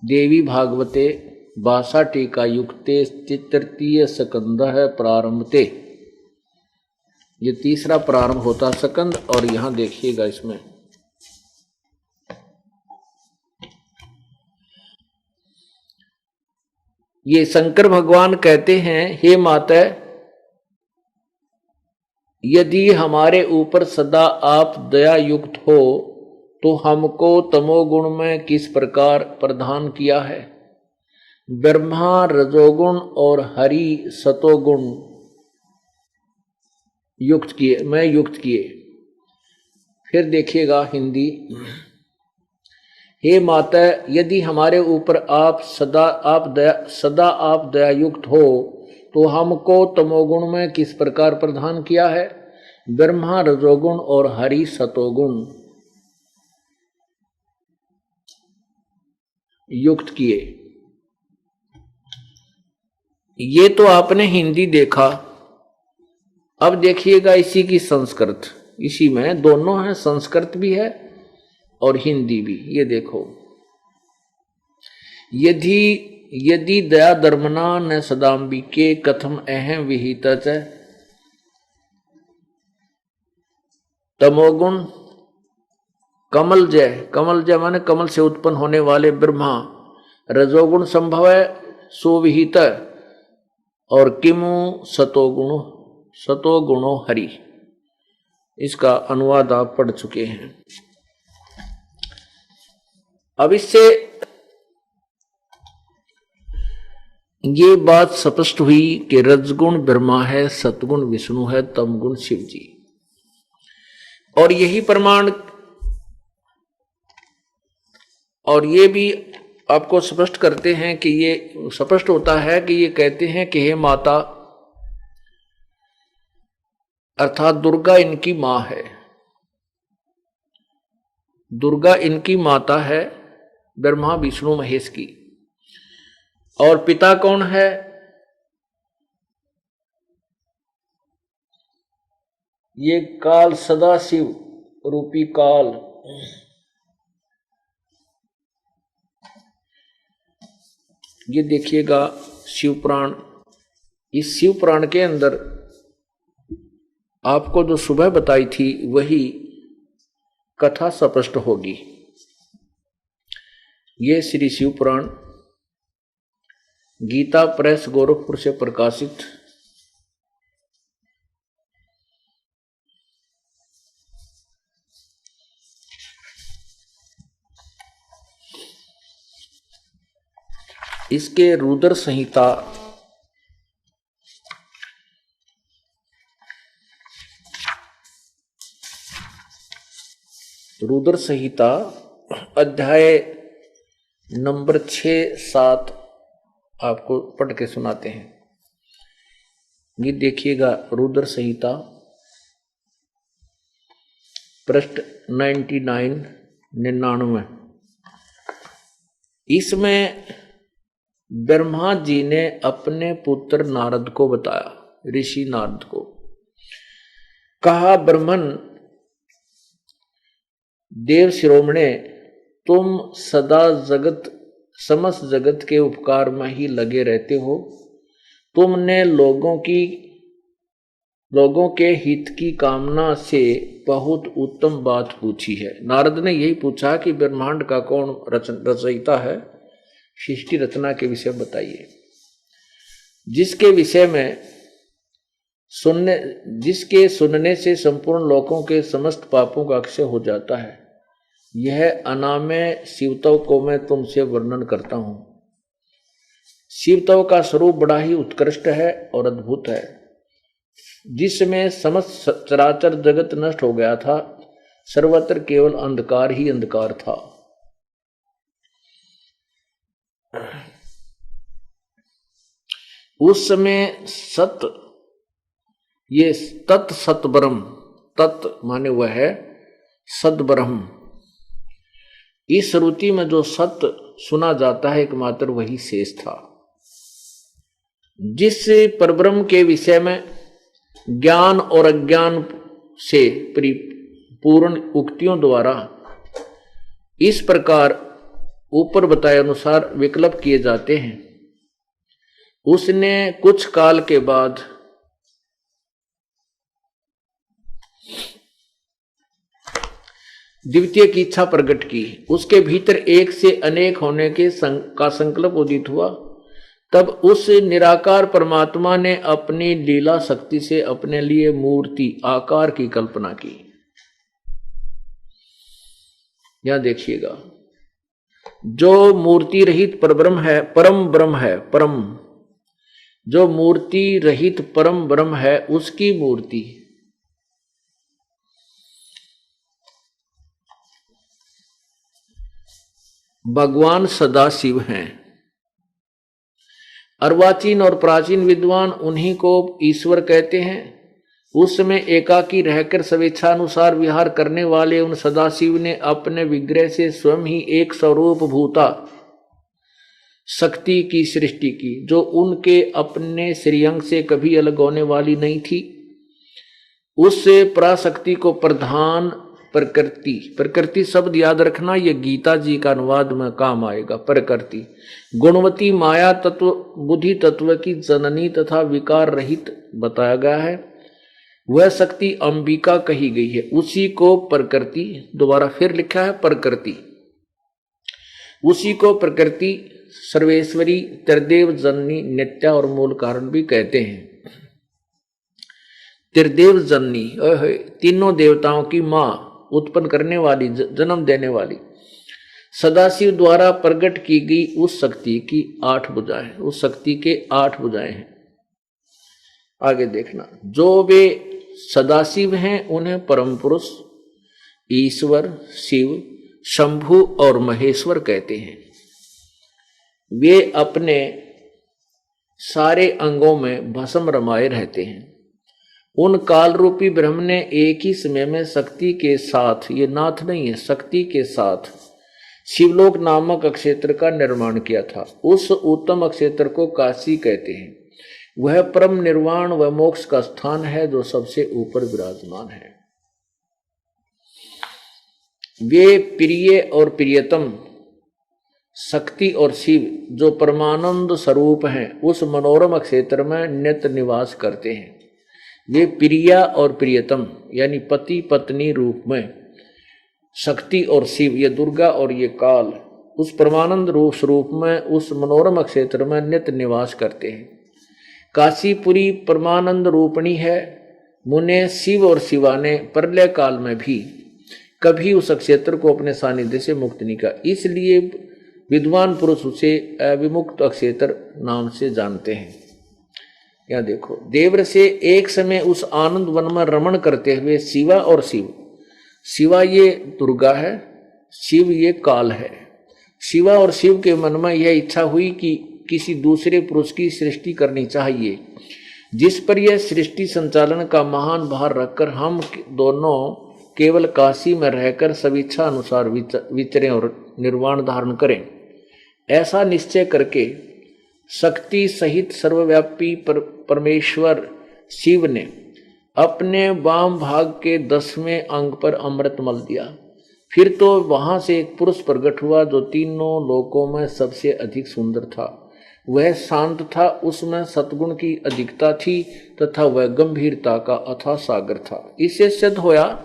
देवी भागवते भाषा टीका युक्ते तृतीय स्कंद है प्रारंभते। ये तीसरा प्रारंभ होता स्कंद। और यहां देखिएगा इसमें ये शंकर भगवान कहते हैं, हे माता, यदि हमारे ऊपर सदा आप दया युक्त हो तो हमको तमोगुण में किस प्रकार प्रदान किया है। ब्रह्मा रजोगुण और हरि सतोगुण युक्त किए, मैं युक्त किए। फिर देखिएगा हिंदी, हे माता, यदि हमारे ऊपर आप सदा आप दया युक्त हो तो हमको तमोगुण में किस प्रकार प्रदान किया है। ब्रह्मा रजोगुण और हरि सतोगुण युक्त किए। ये तो आपने हिंदी देखा। अब देखिएगा इसी की संस्कृत, इसी में दोनों है, संस्कृत भी है और हिंदी भी। ये देखो, यदि दया धर्मना न सदाम्बिके कथम अहम विहित तमोगुण कमल जय माने कमल से उत्पन्न होने वाले ब्रह्मा, रजोगुण संभव है सुविहित, और किमु सतोगुणो हरि। इसका अनुवाद आप पढ़ चुके हैं। अब इससे ये बात स्पष्ट हुई कि रजगुण ब्रह्मा है, सतगुण विष्णु है, तमगुण शिव जी। और यही प्रमाण, और ये भी आपको स्पष्ट करते हैं कि ये स्पष्ट होता है कि ये कहते हैं कि हे माता, अर्थात दुर्गा इनकी मां है। दुर्गा इनकी माता है, ब्रह्मा विष्णु महेश की। और पिता कौन है? ये काल, सदाशिव रूपी काल। ये देखिएगा शिवपुराण। इस शिवपुराण के अंदर आपको जो सुबह बताई थी वही कथा स्पष्ट होगी। ये श्री शिवपुराण गीता प्रेस गोरखपुर से प्रकाशित इसके रुद्र संहिता अध्याय नंबर 6, 7 आपको पढ़ के सुनाते हैं। ये देखिएगा रुद्र संहिता पृष्ठ 99। इसमें ब्रह्मा जी ने अपने पुत्र नारद को बताया, ऋषि नारद को कहा, ब्रह्मन देव शिरोमणे, तुम सदा समस्त जगत के उपकार में ही लगे रहते हो। तुमने लोगों के हित की कामना से बहुत उत्तम बात पूछी है। नारद ने यही पूछा कि ब्रह्मांड का कौन रचयिता है, सृष्टि रचना के विषय बताइए, जिसके विषय में जिसके सुनने से संपूर्ण लोकों के समस्त पापों का अक्षय हो जाता है। यह अनामय शिवतव को मैं तुमसे वर्णन करता हूं। शिवतव का स्वरूप बड़ा ही उत्कृष्ट है और अद्भुत है, जिसमें समस्त चराचर जगत नष्ट हो गया था। सर्वत्र केवल अंधकार ही अंधकार था। उस समय ये तत् सत ब्रह्म, तत् माने वह है सद ब्रह्म। इस श्रुति में जो सत्य सुना जाता है एकमात्र वही शेष था। जिस परब्रह्म के विषय में ज्ञान और अज्ञान से पूर्ण उक्तियों द्वारा इस प्रकार ऊपर बताए अनुसार विकल्प किए जाते हैं, उसने कुछ काल के बाद द्वितीय की इच्छा प्रकट की। उसके भीतर एक से अनेक होने का संकल्प उदित हुआ। तब उस निराकार परमात्मा ने अपनी लीला शक्ति से अपने लिए मूर्ति आकार की कल्पना की। यहां देखिएगा, जो मूर्ति रहित परब्रह्म है, परम ब्रह्म है, परम जो मूर्ति रहित परम ब्रह्म है, उसकी मूर्ति भगवान सदाशिव हैं। अर्वाचीन और प्राचीन विद्वान उन्हीं को ईश्वर कहते हैं। उस समय एकाकी रहकर स्वेच्छानुसार विहार करने वाले उन सदाशिव ने अपने विग्रह से स्वयं ही एक स्वरूप भूता शक्ति की सृष्टि की, जो उनके अपने श्रीअंग से कभी अलग होने वाली नहीं थी। उससे पराशक्ति को प्रधान प्रकृति शब्द याद रखना, यह गीता जी का अनुवाद में काम आएगा। प्रकृति गुणवती माया तत्व, बुद्धि तत्व की जननी तथा विकार रहित बताया गया है। वह शक्ति अंबिका कही गई है। उसी को प्रकृति, दोबारा फिर लिखा है प्रकृति, उसी को प्रकृति, सर्वेश्वरी, त्रिदेव जननी, नित्या और मूल कारण भी कहते हैं। त्रिदेव जननी तीनों देवताओं की मां, उत्पन्न करने वाली, जन्म देने वाली, सदाशिव द्वारा प्रकट की गई उस शक्ति की 8 भुजाएं, उस शक्ति के 8 भुजाएं हैं। आगे देखना, जो वे सदाशिव हैं उन्हें परम पुरुष, ईश्वर, शिव, शंभु और महेश्वर कहते हैं। वे अपने सारे अंगों में भस्म रमाए रहते हैं। उन काल रूपी ब्रह्म ने एक ही समय में शक्ति के साथ, ये नाथ नहीं है, शक्ति के साथ शिवलोक नामक अक्षेत्र का निर्माण किया था। उस उत्तम अक्षेत्र को काशी कहते हैं। वह परम निर्वाण व मोक्ष का स्थान है जो सबसे ऊपर विराजमान है। वे प्रिय और प्रियतम शक्ति और शिव जो परमानंद स्वरूप हैं, उस मनोरम क्षेत्र में नित्य निवास करते हैं। वे प्रिया और प्रियतम यानी पति पत्नी रूप में शक्ति और शिव, ये दुर्गा और ये काल, उस परमानंद रूप स्वरूप में उस मनोरम क्षेत्र में नित्य निवास करते हैं। काशीपुरी परमानंद रूपणी है। मुने शिव और शिवा ने प्रलय काल में भी कभी उस क्षेत्र को अपने सानिध्य से मुक्त नहीं किया, इसलिए विद्वान पुरुष उसे अविमुक्त क्षेत्र नाम से जानते हैं। यह देखो, देवर से एक समय उस आनंद वन में रमण करते हुए शिवा और शिव, शिवा ये दुर्गा है, शिव ये काल है। शिवा और शिव के मन में यह इच्छा हुई कि किसी दूसरे पुरुष की सृष्टि करनी चाहिए, जिस पर यह सृष्टि संचालन का महान भार रखकर हम दोनों केवल काशी में रहकर स्वेच्छा अनुसार विचरें और निर्वाण धारण करें। ऐसा निश्चय करके शक्ति सहित सर्वव्यापी परमेश्वर शिव ने अपने वाम भाग के 10वें अंग पर अमृत मल दिया। फिर तो वहां से एक पुरुष प्रकट हुआ जो तीनों लोकों में सबसे अधिक सुंदर था। वह शांत था, उसमें सद्गुण की अधिकता थी तथा वह गंभीरता का अथाह सागर था। इससे सिद्ध होया।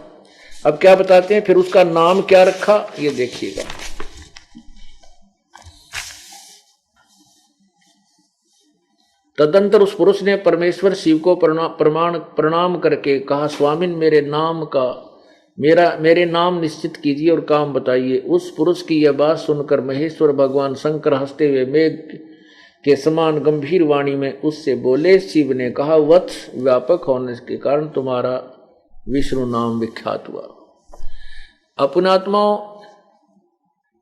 अब क्या बताते हैं, फिर उसका नाम क्या रखा, ये देखिएगा। तदंतर उस पुरुष ने परमेश्वर शिव को प्रणाम करके कहा, स्वामिन मेरे नाम निश्चित कीजिए और काम बताइए। उस पुरुष की यह बात सुनकर महेश्वर भगवान शंकर हंसते हुए मेघ के समान गंभीर वाणी में उससे बोले। शिव ने कहा, वत्स, व्यापक होने के कारण तुम्हारा विष्णु नाम विख्यात हुआ। अपनात्माओं,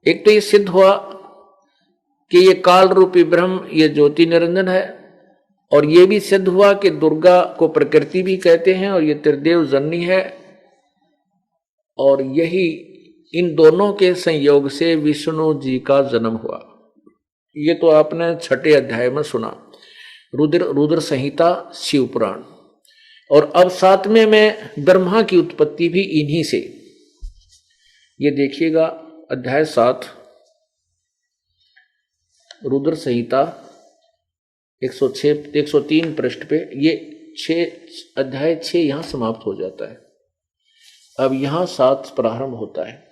एक तो ये सिद्ध हुआ कि ये काल रूपी ब्रह्म ये ज्योति निरंजन है, और ये भी सिद्ध हुआ कि दुर्गा को प्रकृति भी कहते हैं और ये त्रिदेव जननी है, और यही इन दोनों के संयोग से विष्णु जी का जन्म हुआ। ये तो आपने 6 अध्याय में सुना, रुद्र संहिता, शिव पुराण। और अब 7वें में ब्रह्मा की उत्पत्ति भी इन्हीं से। ये देखिएगा अध्याय 7 रुद्र संहिता 103 पृष्ठ पे। ये अध्याय 6 यहां समाप्त हो जाता है। अब यहां 7 प्रारंभ होता है।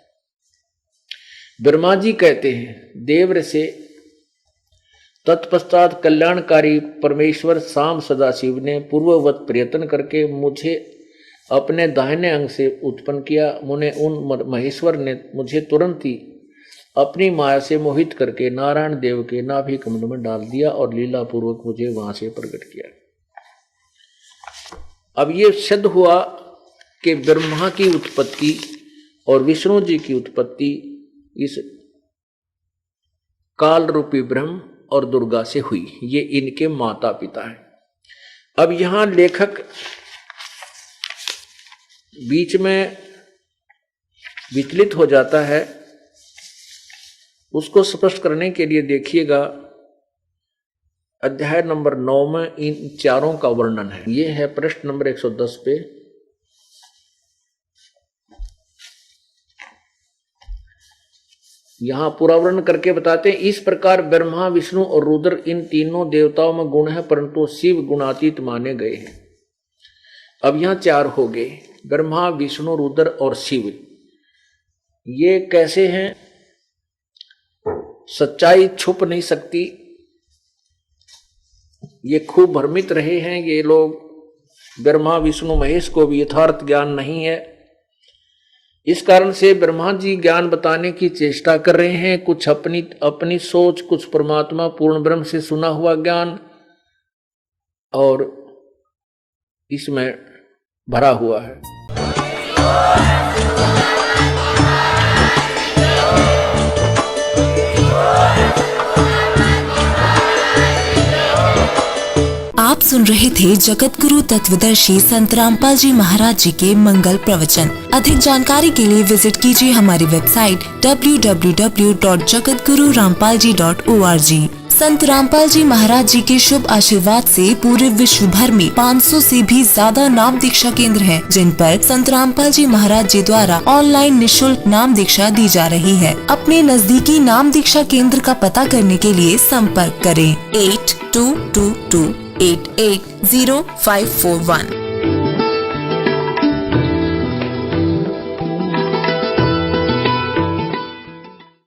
ब्रह्मा जी कहते हैं, देव से तत्पश्चात कल्याणकारी परमेश्वर शाम सदाशिव ने पूर्ववत प्रयत्न करके मुझे अपने दाहिने अंग से उत्पन्न किया। उन महेश्वर ने मुझे तुरंत ही अपनी माया से मोहित करके नारायण देव के नाभि कमल में डाल दिया और लीला पूर्वक मुझे वहां से प्रकट किया। अब ये सिद्ध हुआ कि ब्रह्मा की उत्पत्ति और विष्णु जी की उत्पत्ति इस काल रूपी ब्रह्म और दुर्गा से हुई। ये इनके माता पिता हैं। अब यहां लेखक बीच में विचलित हो जाता है। उसको स्पष्ट करने के लिए देखिएगा अध्याय नंबर 9 में इन चारों का वर्णन है। ये है प्रश्न नंबर 110 पे। यहां पूरा वर्णन करके बताते हैं, इस प्रकार ब्रह्मा, विष्णु और रुद्र इन तीनों देवताओं में गुण है, परंतु शिव गुणातीत माने गए हैं। अब यहां 4 हो गए, ब्रह्मा, विष्णु, रुद्र और शिव। ये कैसे हैं? सच्चाई छुप नहीं सकती। ये खूब भ्रमित रहे हैं ये लोग। ब्रह्मा, विष्णु, महेश को भी यथार्थ ज्ञान नहीं है। इस कारण से ब्रह्मा जी ज्ञान बताने की चेष्टा कर रहे हैं। कुछ अपनी सोच, कुछ परमात्मा पूर्ण ब्रह्म से सुना हुआ ज्ञान, और इसमें भरा हुआ है। आप सुन रहे थे जगत गुरु तत्वदर्शी संत रामपाल जी महाराज जी के मंगल प्रवचन। अधिक जानकारी के लिए विजिट कीजिए हमारी वेबसाइट www.jagatgururampalji.org। संत रामपाल जी महाराज जी के शुभ आशीर्वाद से पूरे विश्व भर में 500 से भी ज्यादा नाम दीक्षा केंद्र हैं, जिन पर संत रामपाल जी महाराज जी द्वारा ऑनलाइन निःशुल्क नाम दीक्षा दी जा रही है। अपने नजदीकी नाम दीक्षा केंद्र का पता करने के लिए संपर्क करें 8222880541।